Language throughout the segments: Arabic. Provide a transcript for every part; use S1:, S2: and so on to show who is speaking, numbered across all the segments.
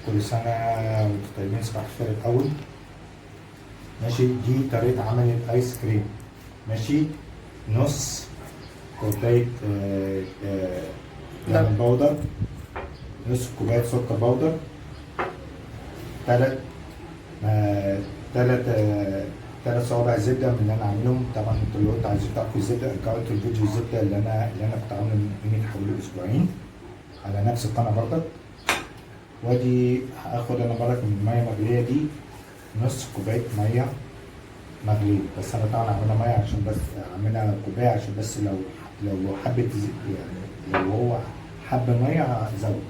S1: كل سنة وانتم طيبين. صباح الخير الأول. ماشي، دي طريقة عمل الآيس كريم. ماشي، نص كوباية لبن بودر، نص كوباية سكر بودر، تلات تلات تلات صوابع زبدة من اللي أنا عاملهم. طبعا انتوا لو انتوا عايزين تعرفوا الزبدة ارجعوا انتوا الفيديو الزبدة اللي أنا كنت عامله من قيمة حوالي أسبوعين على نفس القناة برضك. وادي هاخد أنا برضك من المية المغلية دي نص كوباية مية مغلية، بس أنا طبعا عاملها مية عشان بس عاملها كوباية عشان بس لو حبة يعني لو هو حب مية هزود.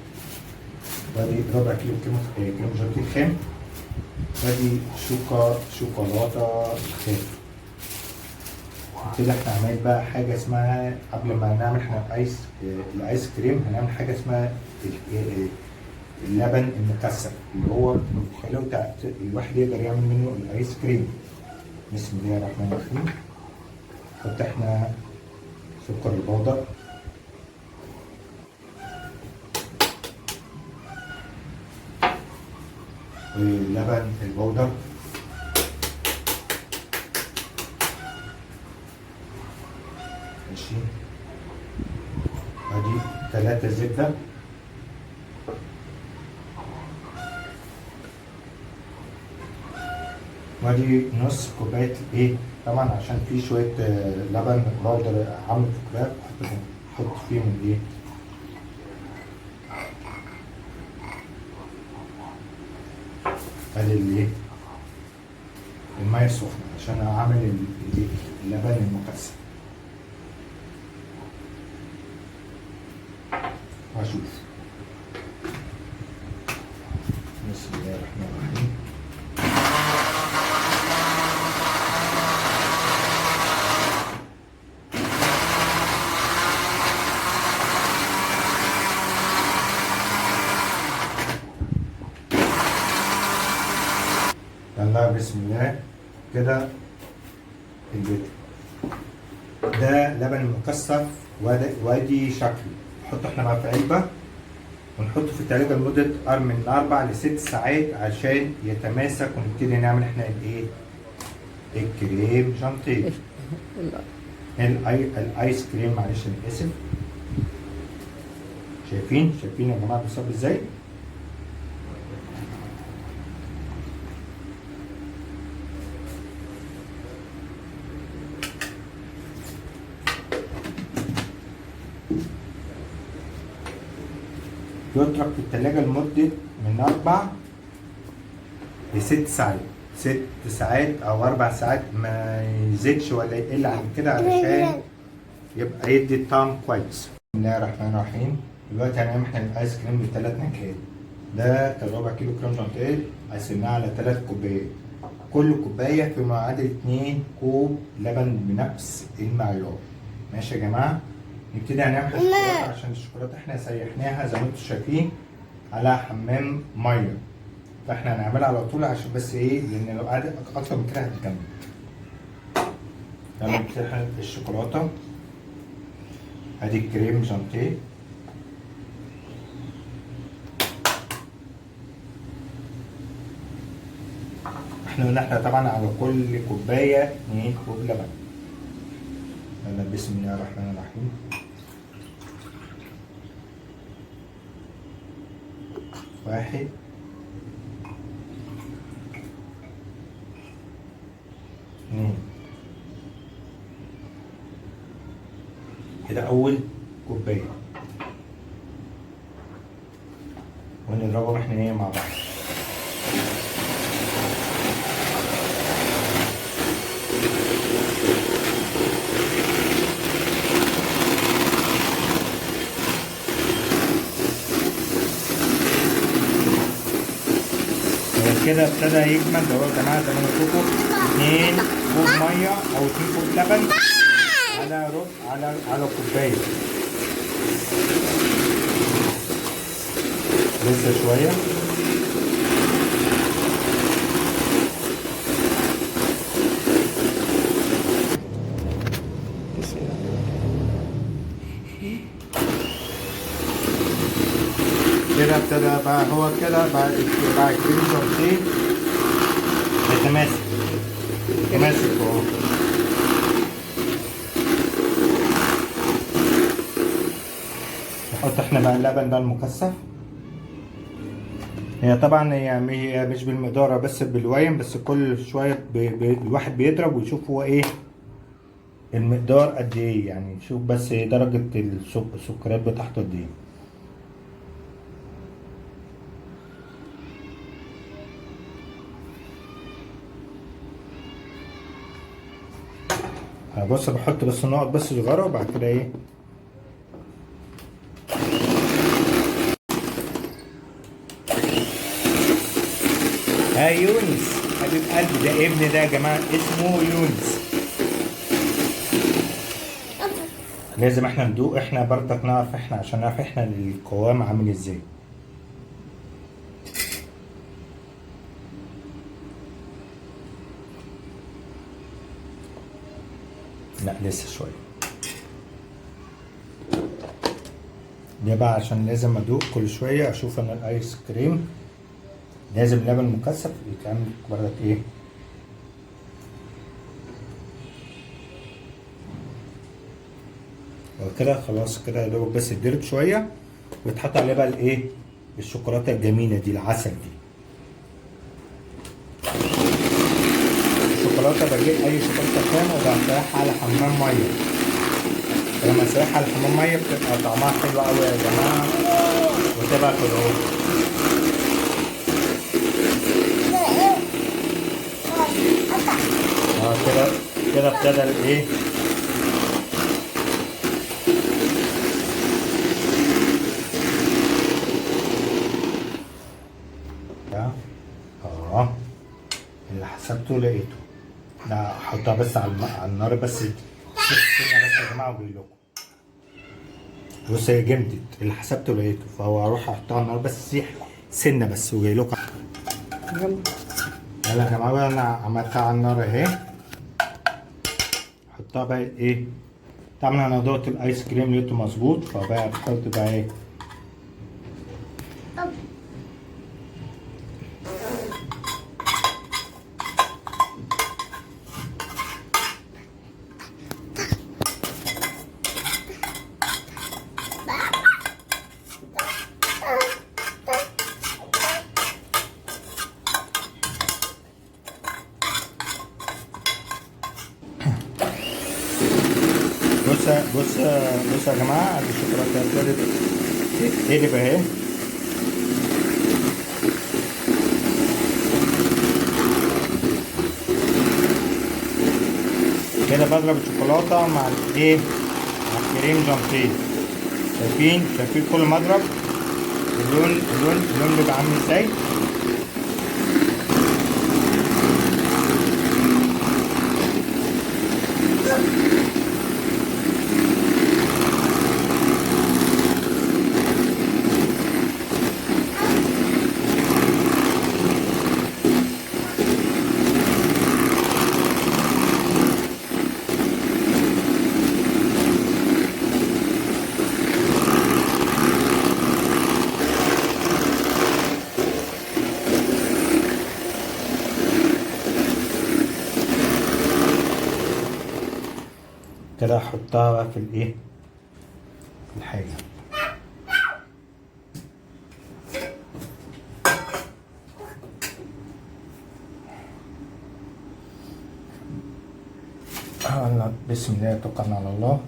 S1: وادي ربع كيلو جاتوه خام، وادي شوكولاتة خام. كده احنا عملنا بقى حاجة اسمها، قبل ما نعمل احنا الآيس كريم هنعمل حاجة اسمها اللبن المكثف، اللي هو الحلو الواحد يقدر يعمل منه الآيس كريم. بسم الله الرحمن الرحيم. نحط احنا سكر البودر، ولبن البودر، ماشي، ادي 3 زبدة، وادي نص كوباية ايه، طبعا عشان في شوية لبن بودر عامل في كوباية احط فيهم ايه ادي الايه المية السخنة عشان اعمل اللبن المكثف. واشوف. بسم الله الرحمن الرحيم. يلا بسم الله. كده البيت ده لبن مكثف، وادي شكله. نحطه احنا بقى في علبة ونحطه في التلاجة لمدة من 4 ل 6 ساعات عشان يتماسك، ونبتدي نعمل احنا الايه الكريم شانتيه الايس كريم. معلش انا اسف. شايفين يا جماعة بيصب ازاي؟ يترك في التلاجة لمدة من 4 ل 6 ساعات، 6 ساعات أو 4 ساعات، ما يزيدش ولا يقل عن كده علشان يبقى يدي الطعم كويس. بسم الله الرحمن الرحيم. دلوقتي هنعمل احنا الآيس كريم ب3 نكهات. ده كان ربع كيلو كريم شانتيه قسمناه على 3 كوبايات، كل كوباية في معادل 2 كوب لبن بنفس المعيار. ماشي يا جماعة؟ نبتدي هنعمل الشوكولاته، عشان الشوكولاته احنا سيحناها زي ما انتم شايفين على حمام ميه، فاحنا هنعملها على طول عشان بس ايه، لان لو قعدت اكتر من كده هتتجمد. يلا نفتح الشوكولاته. ادي الكريم شانتيه، احنا قلنا احنا طبعا على كل كوبايه 2 كوب لبن. يلا بسم الله الرحمن الرحيم. واحد، اثنين، كده أول كوباية، ونضربهم احنا ايه مع بعض. كده ابتدى يجمد اهو يا جماعه زي ما انا قلت لكم. 2 كوب ميه او 2 كوب لبن على على كوبايه. لسه شويه. كده ابتدى كده بقى، هو كده بقى كريم شانتيه متماسك متماسك اهو. نحط احنا بقى اللبن بقى المكثف. هي طبعا هي مش بالمقدار بس بالويم، بس كل شويه الواحد بيضرب ويشوف هو ايه المقدار قد ايه، يعني شوف بس درجه السكريات بتاعته قد ايه. بص بحط بس نقط بس صغيره وبعد كده ايه. يونس حبيب قلبي، ده ابني ده يا جماعه اسمه يونس. لازم احنا ندوق، احنا برضك نعرف احنا عشان نعرف احنا القوام عامل ازاي. لا لسه شويه. ده بقى عشان لازم ادوق كل شويه اشوف ان الايس كريم لازم لبن مكثف يتعمل برضك ايه. وكده خلاص كده يا دوب بس يتضرب شويه ويتحط عليه بقى الايه الشوكولاته الجميله دي، العسل دي. الشوكولاته بجيب اي شوكولاته خام وبسيحها على حمام ميه. لما اسيحها على حمام ميه بتبقى طعمها حلو قوي يا جماعه وتبقى كده اهو. كده كده ابتدى الايه ده. اللي حسبته لقيته. لا احطها بس على النار بس سنه بس يا جماعه وجاي لكم. بص هي جمدت، اللي حسبته لقيته، فهو هروح احطها على النار بس سيح سنه بس وجاي لكم. يلا يا جماعه انا عملتها على النار اهي. احطها بقى ايه. طبعا انا دوقت الايس كريم لقيته مظبوط، فبقى بحط بقى ايه. بص يا جماعه ادي الشوكولاته ابتدت تتقلب اهي. كده بضرب الشوكولاته مع الايه مع الكريم جانتيه. شايفين كل ما اضرب اللون بيبقى عامل ازاي. كده احطها بقى في الايه في الحاجه. بسم الله توكلنا على الله.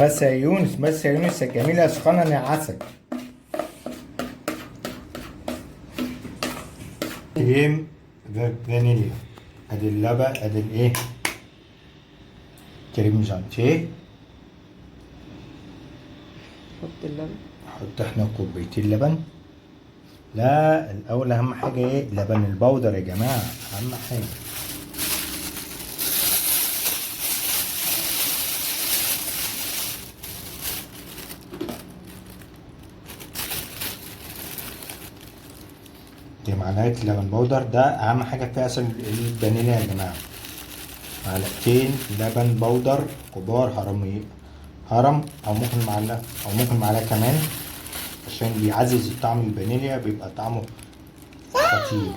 S1: بس يا يونس الجميلة سخنة يا عسل. كريم فانيليا ادي اللبن ادي الايه كريم جانتيه.
S2: حط اللبن.
S1: نحط احنا كوبايتين لبن. لا الاول اهم حاجة ايه لبن البودر يا جماعة اهم حاجة. نحط معلقة لبن بودر، ده أهم حاجة فيها أصل الفانيليا يا جماعة. معلقتين لبن بودر كبار، هرم أو ممكن معلقة كمان، عشان بيعزز طعم الفانيليا، بيبقى طعمه خطير.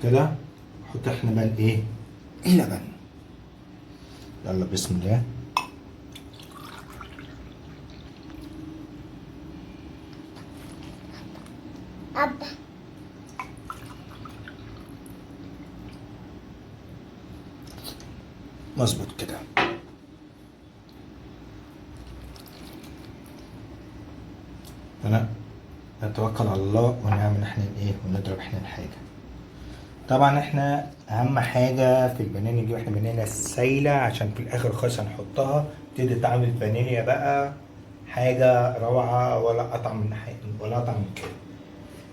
S1: كده نحط احنا بقى الايه، اللبن. يلا بسم الله. مظبوط كده. انا نتوكل على الله ونعمل احنا ايه، ونضرب احنا الحاجه. طبعا احنا اهم حاجه في البانيه دي، واحنا بانيه سايله، عشان في الاخر خالص هنحطها تدي طعم الفانيليا بقى حاجه روعه، ولا اطعم من حاجه ولا اطعم من كده.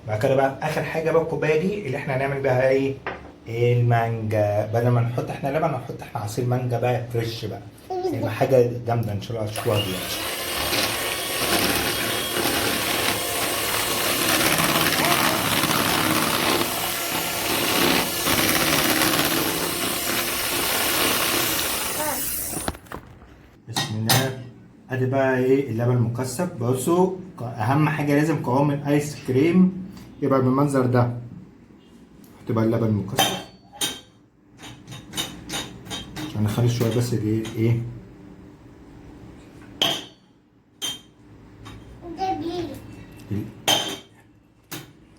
S1: بعد كده بقى اخر حاجه بقى الكوبايه دي اللي احنا هنعمل بيها ايه، المانجا. بدل ما نحط احنا لبن هنحط احنا عصير مانجا بقى فريش بقى، يبقى حاجه جامده ان شاء الله هتشوفوها دلوقتي. بسم الله. ادي بقى ايه اللبن المكثف. بصوا اهم حاجه لازم قوام الايس كريم يبقى بالمنظر ده. نحط بقى اللبن المكثف عشان نخلي شويه بس دي ايه،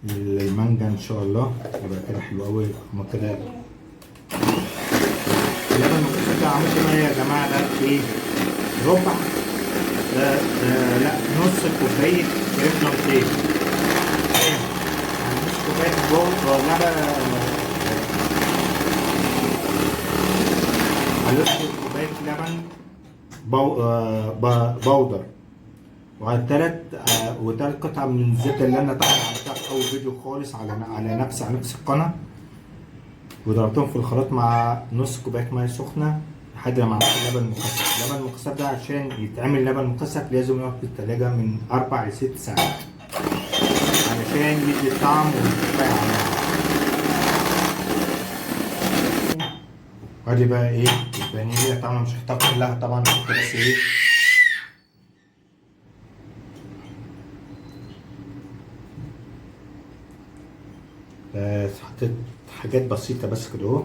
S1: المانجا ان شاء الله يبقى كده حلو قوي. هما كده اللبن المكثف ده عملت بقى يا جماعه ده ايه، ربع لا نص كوبايه كريم شانتيه، يعني نص كوبايه نص كوبايه لبن بودر، وعلى وتلات قطع من الزبده اللي انا طبعا عملتها في اول فيديو خالص على نفس القناه، وضربتهم في الخلاط مع نص كوبايه ميه سخنه لحد ما عملت اللبن المكثف. اللبن المكثف ده عشان يتعمل لبن مكثف لازم يقعد في التلاجة من 4 ل 6 ساعات علشان يدي طعم ويتفاعل معاه. وادي بقى ايه الفانيليا، طبعا مش هحطها كلها طبعا، بس ايه بس حطيت حاجات بسيطة بس كده اهو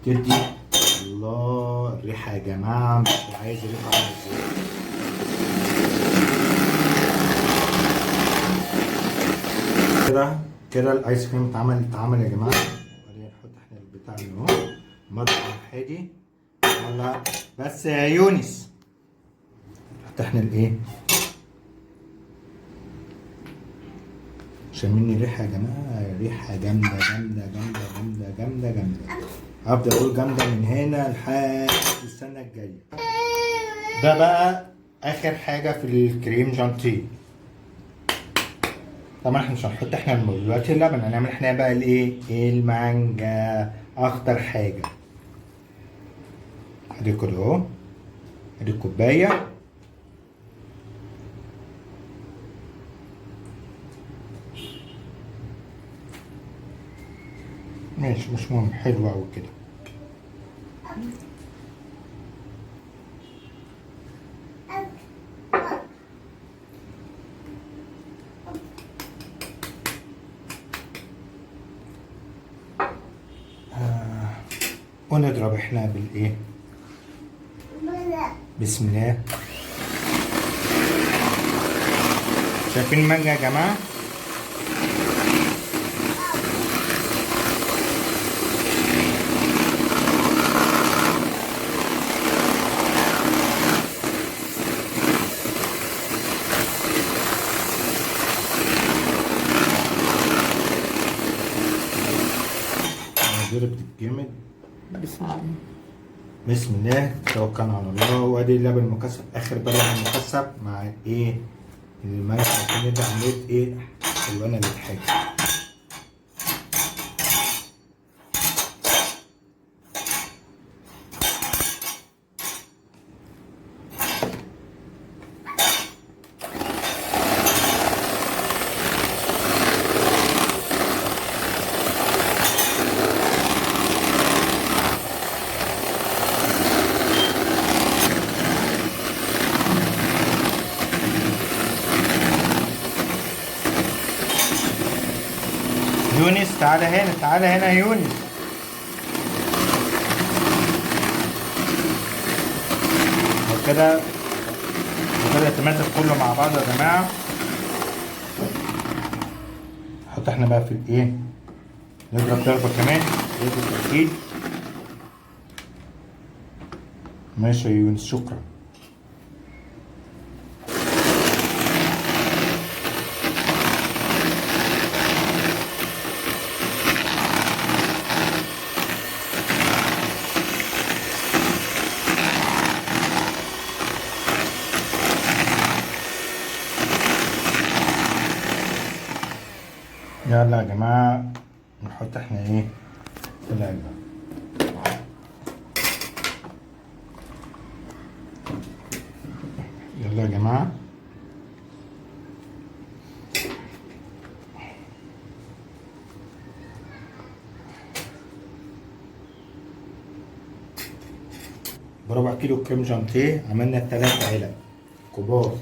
S1: تدي. الله الريحة يا جماعة، مش عايز الريحة عاملة ازاي. كده الايس كريم اتعمل يا جماعة. وبعدين نحط احنا البتاع اللي اهو مضغ الحادي. يلا بس يا يونس نحط احنا الايه، شامين الريحة يا جماعة، ريحة جامدة جامدة جامدة جامدة جامدة جامدة. هبدأ أقول جامدة من هنا لحد السنة الجاية. ده بقى آخر حاجة في الكريم جانتيه. طبعا احنا مش هنحط احنا دلوقتي اللبن، هنعمل احنا بقى الايه، المانجا أخطر حاجة. ادي كده اهو، ادي الكوباية. ماشي مش مهم، حلوة أوي كده. ونضرب احنا بالايه، بسم الله. شايفين المانجا يا جماعة؟ ضربت الجامد.
S2: بسم الله.
S1: بسم الله توكلنا على الله. وادي اللبن المكثف، اخر بقى اللبن المكثف مع ايه المانجا عشان ندي عمليه ايه حلوانه للحاجه. يونس تعالى هنا، تعالى هنا يا يونس. وكده وكده يتماسك كله مع بعض يا جماعة. نحط احنا بقى في الايه، نضرب ضربة كمان يضرب اكيد. ماشي يا يونس، شكرا. يلا يا جماعة نحط احنا ايه في العلبة. يلا يا جماعة بربع كيلو كريم شانتيه عملنا 3 علب كبار.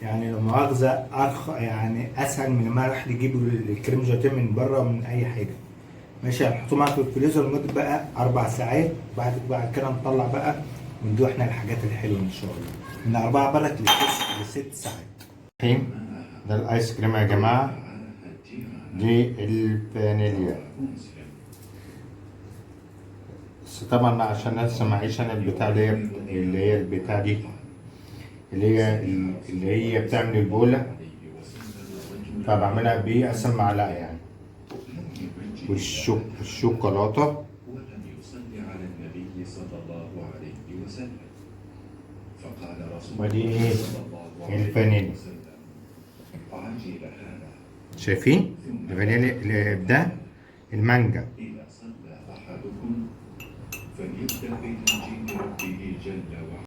S1: يعني لو مؤاخذة يعني اسهل من ما راح نجيب الكريم شانتيه من بره من اي حاجة. ماشي، هنحطه معاك في الفريزر لمدة بقى 4 ساعات. بعد كده نطلع بقى وندوق احنا الحاجات الحلوة ان شاء الله. من 4 برك ل6 ساعات. ده الايس كريم يا جماعة، دي الفانيليا. بس طبعا عشان لسه معيش انا البتاع اللي هي البتاع دي اللي هي بتعمل البولة، فبعملها بأقسم معلقة يعني. والشوكولاتة ودي ايه الفانيليا. شايفين الفانيليا ده المانجا. فليبدأ بتمجيد ربه جل وعلا.